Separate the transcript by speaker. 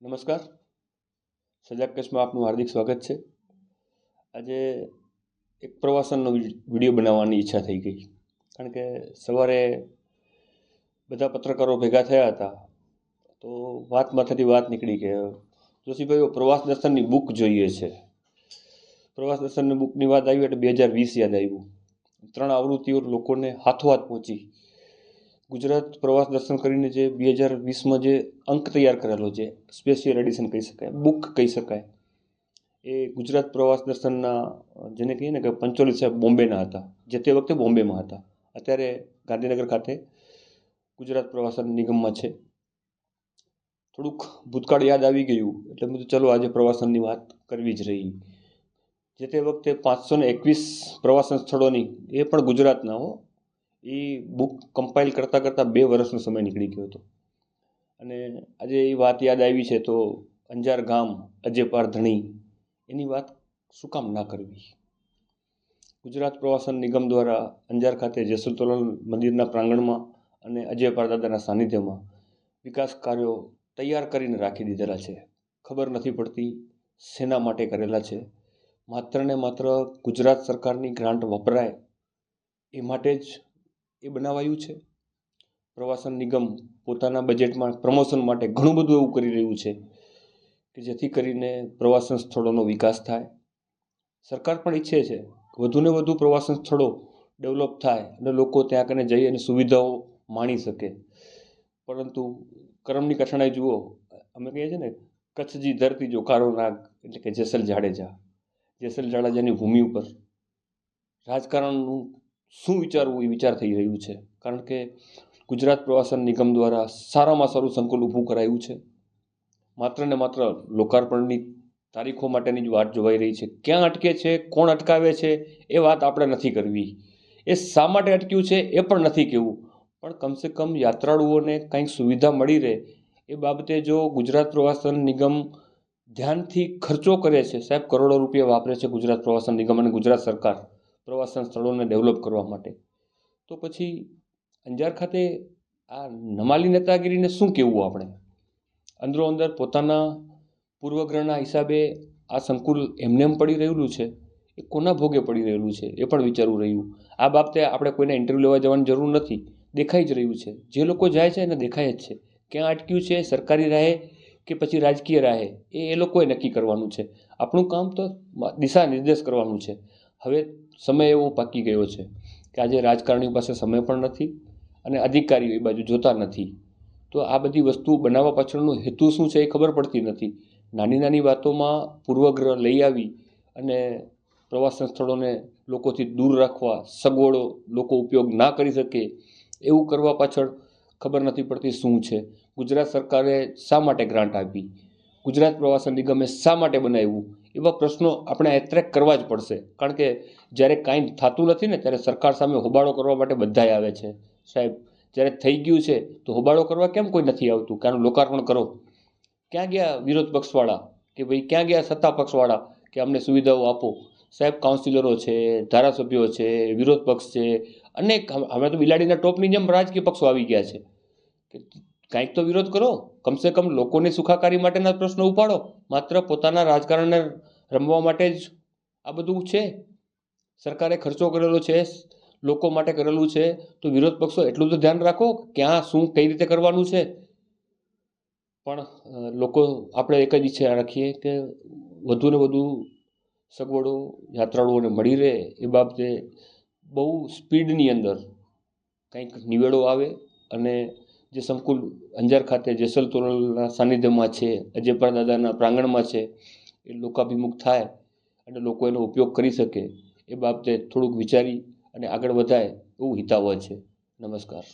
Speaker 1: નમસ્કાર. સજાગ કચ્છમાં આપનું હાર્દિક સ્વાગત છે. આજે એક પ્રવાસનનો વિડીયો બનાવવાની ઈચ્છા થઈ ગઈ, કારણ કે સવારે બધા પત્રકારો ભેગા થયા હતા તો વાતમાંથી વાત નીકળી કે જોશીભાઈ પ્રવાસ દર્શનની બુક જોઈએ છે. પ્રવાસ દર્શનની બુકની વાત આવી એટલે 2020 યાદ આવ્યું. 3 આવૃત્તિઓ લોકોને હાથોહાથ પહોંચી. ગુજરાત પ્રવાસ દર્શન કરીને જે 2020માં જે અંક તૈયાર કરેલો છે, સ્પેશિયલ એડિશન કહી શકાય, બુક કહી શકાય, એ ગુજરાત પ્રવાસ દર્શનના જેને કહીએ ને કે પંચોલી સાહેબ બોમ્બેના હતા, જે તે વખતે બોમ્બેમાં હતા, અત્યારે ગાંધીનગર ખાતે ગુજરાત પ્રવાસન નિગમમાં છે. થોડુંક ભૂતકાળ યાદ આવી ગયું એટલે મેં ચલો આજે પ્રવાસનની વાત કરવી જ રહી. જે તે વખતે 521 પ્રવાસન સ્થળોની, એ પણ ગુજરાતના એ બુક કમ્પાઇલ કરતાં 2 વર્ષનો સમય નીકળી ગયો હતો. અને આજે એ વાત યાદ આવી છે તો અંજાર ગામ અજેપાર ધણી એની વાત શું કામ ના કરવી. ગુજરાત પ્રવાસન નિગમ દ્વારા અંજાર ખાતે જેસલ તોરલ મંદિરના પ્રાંગણમાં અને અજેપાર દાદાના સાનિધ્યમાં વિકાસ કાર્યો તૈયાર કરીને રાખી દીધેલા છે. ખબર નથી પડતી શેના માટે કરેલા છે. માત્ર ને માત્ર ગુજરાત સરકારની ગ્રાન્ટ વપરાય એ માટે જ એ બનાવાયું છે. પ્રવાસન નિગમ પોતાના બજેટમાં પ્રમોશન માટે ઘણું બધું એવું કરી રહ્યું છે કે જેથી કરીને પ્રવાસન સ્થળોનો વિકાસ થાય. સરકાર પણ ઈચ્છે છે કે વધુને વધુ પ્રવાસન સ્થળો ડેવલપ થાય અને લોકો ત્યાં કને જઈ અને સુવિધાઓ માણી શકે. પરંતુ કરમની કઠણાઈ જુઓ, અમે કહીએ છીએ ને, કચ્છજી ધરતી જો કાળો નાગ, એટલે કે જેસલ જાડેજાની ભૂમિ ઉપર રાજકારણનું શું વિચારવું એ વિચાર થઈ રહ્યું છે. કારણ કે ગુજરાત પ્રવાસન નિગમ દ્વારા સારામાં સારું સંકુલ ઊભું કરાયું છે. માત્ર ને માત્ર લોકાર્પણની તારીખો માટેની જ વાત જોવાઈ રહી છે. ક્યાં અટકે છે, કોણ અટકાવે છે, એ વાત આપણે નથી કરવી. એ શા માટે અટક્યું છે એ પણ નથી કહેવું. પણ કમસે કમ યાત્રાળુઓને કંઈક સુવિધા મળી રહે એ બાબતે જો ગુજરાત પ્રવાસન નિગમ ધ્યાનથી ખર્ચો કરે છે, સાહેબ કરોડો રૂપિયા વાપરે છે ગુજરાત પ્રવાસન નિગમ અને ગુજરાત સરકાર પ્રવાસન સ્થળોને ડેવલપ કરવા માટે, તો પછી અંજાર ખાતે આ નમાલી નેતાગીરીને શું કહેવું આપણે. અંદરો અંદર પોતાના પૂર્વગ્રહના હિસાબે આ સંકુલ એમનેમ પડી રહેલું છે, એ કોના ભોગે પડી રહેલું છે એ પણ વિચારવું રહ્યું. આ બાબતે આપણે કોઈને ઇન્ટરવ્યૂ લેવા જવાની જરૂર નથી, દેખાઈ જ રહ્યું છે. જે લોકો જાય છે એને દેખાય જ છે. ક્યાં અટક્યું છે, સરકારી રાહે કે પછી રાજકીય રાહે, એ લોકોએ નક્કી કરવાનું છે. આપણું કામ તો દિશા નિર્દેશ કરવાનું છે. હવે સમય એવો પાકી ગયો છે કે આજે રાજકારણીઓ પાસે સમય પણ નથી અને અધિકારીઓ એ બાજુ જોતા નથી. તો આ બધી વસ્તુ બનાવવા પાછળનો હેતુ શું છે એ ખબર પડતી નથી. નાની નાની વાતોમાં પૂર્વગ્રહ લઈ આવી અને પ્રવાસન સ્થળોને લોકોથી દૂર રાખવા, સગવડો લોકો ઉપયોગ ના કરી શકે એવું કરવા પાછળ ખબર નથી પડતી શું છે. ગુજરાત સરકારે શા માટે ગ્રાન્ટ આપી, ગુજરાત પ્રવાસન નિગમે શા માટે બનાવ્યું, એવા પ્રશ્નો આપણે એટ્રેક કરવા જ પડશે. કારણ કે જ્યારે કાંઈ થતું નથી ને ત્યારે સરકાર સામે હોબાળો કરવા માટે બધાય આવે છે. સાહેબ જ્યારે થઈ ગયું છે તો હોબાળો કરવા કેમ કોઈ નથી આવતું કે આનું લોકાર્પણ કરો. ક્યાં ગયા વિરોધ પક્ષવાળા કે ભાઈ, ક્યાં ગયા સત્તા પક્ષવાળા કે અમને સુવિધાઓ આપો. સાહેબ કાઉન્સિલરો છે, ધારાસભ્યો છે, વિરોધ પક્ષ છે, અનેક, હવે તો બિલાડીના ટોપની જેમ રાજકીય પક્ષો આવી ગયા છે કે કાંઈક તો વિરોધ કરો. કમસે કમ લોકોની સુખાકારી માટેના પ્રશ્નો ઉપાડો. માત્ર પોતાના રાજકારણને રમવા માટે જ આ બધું છે. સરકારે ખર્ચો કરેલો છે, લોકો માટે કરેલું છે, તો વિરોધ પક્ષો એટલું તો ધ્યાન રાખો ક્યાં શું કઈ રીતે કરવાનું છે. પણ લોકો, આપણે એક જ ઈચ્છા રાખીએ કે વધુને વધુ સગવડો યાત્રાળુઓને મળી રહે એ બાબતે બહુ સ્પીડની અંદર કંઈક નિવેડો આવે અને જે સંકુલ અંજાર ખાતે જેસલ તોરલના સાનિધ્યમાં છે, અજેપાર દાદાના પ્રાંગણમાં છે, એ લોકાભિમુખ થાય અને લોકો એનો ઉપયોગ કરી શકે એ બાબતે થોડુંક વિચારી અને આગળ વધાય એવું હિતાવહ છે. નમસ્કાર.